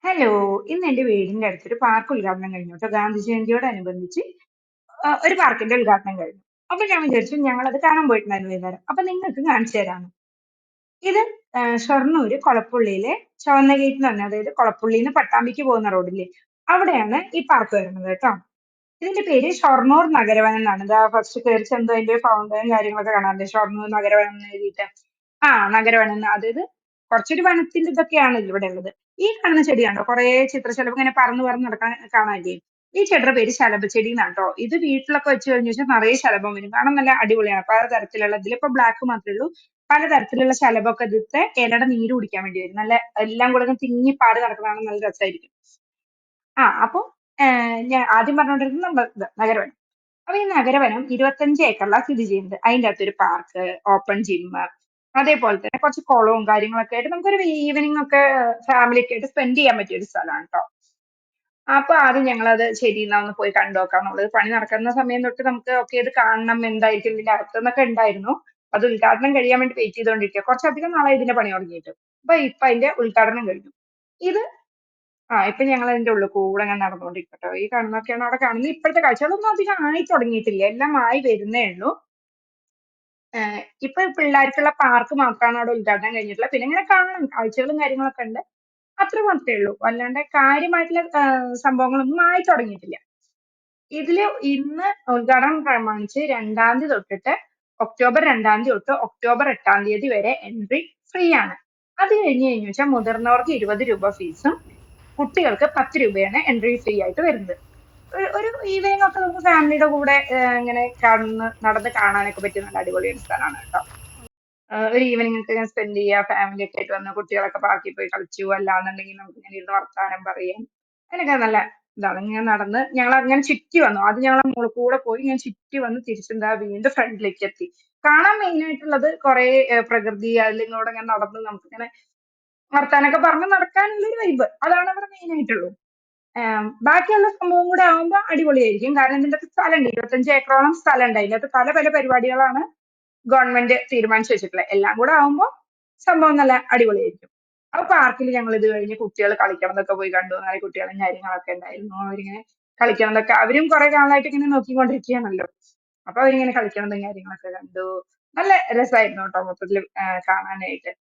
Hello, ഇന്ന് എന്റെ വീടിന്റെ അടുത്തൊരു പാർക്ക് ഉദ്ഘാടനം കഴിഞ്ഞു കേട്ടോ. ഗാന്ധി ജയന്തിയോടനുബന്ധിച്ച് ഒരു പാർക്കിന്റെ ഉദ്ഘാടനം കഴിഞ്ഞു. അപ്പൊ ഞാൻ വിചാരിച്ചു ഞങ്ങൾ അത് കാണാൻ പോയിട്ടുണ്ടായിരുന്നു വൈകുന്നേരം. അപ്പൊ നിങ്ങൾക്ക് കാണിച്ചു തരാം. ഇത് ഷൊർണൂര് കൊളപ്പുള്ളിയിലെ ചുവന്ന ഗേറ്റ് എന്ന് പറഞ്ഞാൽ അതായത് കൊളപ്പുള്ളിയിൽ നിന്ന് പട്ടാമ്പിക്ക് പോകുന്ന റോഡില്ലേ, അവിടെയാണ് ഈ പാർക്ക് വരുന്നത് കേട്ടോ. ഇതിന്റെ പേര് ഷൊർണൂർ നഗരവനം എന്നാണ്. ഇതാ ഫസ്റ്റ് കയറി ചെന്ന് അതിന്റെ ഫൗണ്ടനും കാര്യങ്ങളൊക്കെ കാണാറുണ്ട്, ഷൊർണൂർ നഗരവനം എന്ന് എഴുതിയിട്ട്. ആ, നഗരവനം എന്ന്. അതായത് കുറച്ചൊരു വനത്തിന്റെ ഇതൊക്കെയാണ് ഇവിടെ ഉള്ളത്. ഈ കാണുന്ന ചെടി കണ്ടോ, കുറെ ചിത്രശലഭം ഇങ്ങനെ പറന്ന് പറന്ന് നടക്കാൻ കാണാനില്ലേ. ഈ ചെടിയുടെ പേര് ശലഭച്ചെടി എന്നാണ് കേട്ടോ. ഇത് വീട്ടിലൊക്കെ വെച്ച് കഴിഞ്ഞു വെച്ചാൽ നിറയെ ശലഭം വരും, കാണാൻ നല്ല അടിപൊളിയാണ്. പലതരത്തിലുള്ള, ഇതിലിപ്പോ ബ്ലാക്ക് മാത്രമേ ഉള്ളൂ. പലതരത്തിലുള്ള ശലഭമൊക്കെ ഇതിത്തെ ഇലയുടെ നീര് കുടിക്കാൻ വേണ്ടി വരും. നല്ല എല്ലാം കൂടെ ഒന്ന് തിങ്ങി പാറി നടക്കുന്നതാണ്, നല്ല രസമായിരിക്കും. അപ്പൊ ഞാൻ ആദ്യം പറഞ്ഞുകൊണ്ടിരുന്നത് നമ്മൾ നഗരവനം. അപ്പൊ ഈ നഗരവനം 25 ഏക്കറിലാണ് സ്ഥിതി ചെയ്യുന്നത്. അതിന്റെ അകത്തൊരു പാർക്ക്, ഓപ്പൺ ജിം, അതേപോലെ തന്നെ കുറച്ച് കുളവും കാര്യങ്ങളൊക്കെ ആയിട്ട് നമുക്കൊരു ഈവനിങ് ഒക്കെ ഫാമിലി ഒക്കെ ആയിട്ട് സ്പെൻഡ് ചെയ്യാൻ പറ്റിയ ഒരു സ്ഥലമാണ് കേട്ടോ. അപ്പൊ ആദ്യം ഞങ്ങളത് ശരി എന്നാ ഒന്ന് പോയി കണ്ടു നോക്കാം എന്നുള്ളത്. പണി നടക്കുന്ന സമയം തൊട്ട് നമുക്ക് ഒക്കെ ഇത് കാണണം, എന്തായിരിക്കും ഇതിന്റെ അകത്തെന്നൊക്കെ ഉണ്ടായിരുന്നു. അത് ഉദ്ഘാടനം കഴിയാൻ വേണ്ടി വെയിറ്റ് ചെയ്തുകൊണ്ടിരിക്കുക. കുറച്ചധികം നാളെ ഇതിന്റെ പണി തുടങ്ങിയിട്ട്. ഇപ്പൊ അതിന്റെ ഉദ്ഘാടനം കഴിഞ്ഞു. ഇത് ഇപ്പൊ ഞങ്ങൾ അതിന്റെ ഉള്ളിൽ കൂടെ അങ്ങനെ നടന്നുകൊണ്ടിരിക്കട്ടോ. ഈ കാണുന്നൊക്കെയാണ് അവിടെ കാണുന്നത്. ഇപ്പോഴത്തെ കാഴ്ചകളൊന്നും അധികം ആയി തുടങ്ങിയിട്ടില്ല, എല്ലാം ആയി വരുന്നേ ഉള്ളൂ. ഇപ്പൊ പിള്ളേർക്കുള്ള പാർക്ക് മാത്രമാണ് അവിടെ ഉദ്ഘാടനം കഴിഞ്ഞിട്ടുള്ളത്. പിന്നെ ഇങ്ങനെ കാണണം, കാഴ്ചകളും കാര്യങ്ങളൊക്കെ ഉണ്ട്. അത്ര മാത്രമേ ഉള്ളൂ, അല്ലാണ്ട് കാര്യമായിട്ടുള്ള സംഭവങ്ങളൊന്നും ആയി തുടങ്ങിയിട്ടില്ല. ഇതില് ഇന്ന് ഉദ്ഘാടനം പ്രമാണിച്ച് 2-ാം തീയതി തൊട്ടിട്ട് ഒക്ടോബർ 2-ാം തീയതി തൊട്ട് ഒക്ടോബർ 8-ാം തീയതി വരെ എൻട്രി ഫ്രീ ആണ്. അത് കഴിഞ്ഞ് കഴിഞ്ഞു വെച്ചാൽ മുതിർന്നവർക്ക് 20 രൂപ ഫീസും കുട്ടികൾക്ക് 10 രൂപയാണ് എൻട്രി ഫീ ആയിട്ട് വരുന്നത്. ഒരു ഈവനിങ് ഒക്കെ നമുക്ക് ഫാമിലിയുടെ കൂടെ ഇങ്ങനെ നടന്ന് കാണാനൊക്കെ പറ്റിയ നല്ല അടിപൊളി ഒരു സ്ഥലമാണ് കേട്ടോ. ഒരു ഈവനിങ് ഒക്കെ ഞാൻ സ്പെൻഡ് ചെയ്യുക, ഫാമിലി ഒക്കെ ആയിട്ട് വന്ന് കുട്ടികളൊക്കെ പാർക്കിൽ പോയി കളിച്ചു, അല്ലാന്നുണ്ടെങ്കിൽ നമുക്ക് ഇങ്ങനെ ഇരുന്ന് വർത്താനം പറയാം. അതിനൊക്കെ നല്ല ഇതാണ്. ഞാൻ നടന്ന് ഞങ്ങൾ അങ്ങനെ ചുറ്റി വന്നു. അത് ഞങ്ങളെ മോളിൽ കൂടെ പോയി ഞാൻ ചുറ്റി വന്ന് തിരിച്ചെന്താ വീണ്ടും ഫ്രണ്ടിലേക്ക് എത്തി. കാണാൻ മെയിൻ ആയിട്ടുള്ളത് കുറെ പ്രകൃതി, അതിലൂടെ ഇങ്ങനെ നടന്ന് നമുക്കിങ്ങനെ വർത്താനൊക്കെ പറഞ്ഞ് നടക്കാനുള്ളൊരു വൈബ്, അതാണ് അവിടെ മെയിൻ ആയിട്ടുള്ളൂ. ബാക്കിയുള്ള സംഭവം കൂടെ ആവുമ്പോൾ അടിപൊളിയായിരിക്കും. കാരണം ഇതിന്റെ അകത്ത് സ്ഥലമുണ്ട്, 25 ഏക്കറോളം സ്ഥലമുണ്ട്. അതിന്റെ അകത്ത് പല പല പരിപാടികളാണ് ഗവൺമെന്റ് തീരുമാനിച്ചു വെച്ചിട്ടുള്ളത്. എല്ലാം കൂടെ ആവുമ്പോൾ സംഭവം നല്ല അടിപൊളിയായിരിക്കും. അപ്പൊ പാർക്കിൽ ഞങ്ങൾ ഇത് കഴിഞ്ഞ് കുട്ടികൾ കളിക്കണതൊക്കെ പോയി കണ്ടു. നല്ല കുട്ടികളും കാര്യങ്ങളൊക്കെ ഉണ്ടായിരുന്നു. അവരിങ്ങനെ കളിക്കണതൊക്കെ, അവരും കുറെ കാലമായിട്ട് ഇങ്ങനെ നോക്കിക്കൊണ്ടിരിക്കുകയാണല്ലോ. അപ്പൊ അവരിങ്ങനെ കളിക്കണതും കാര്യങ്ങളൊക്കെ കണ്ടു. നല്ല രസമായിരുന്നു കേട്ടോ മൊത്തത്തിൽ കാണാനായിട്ട്.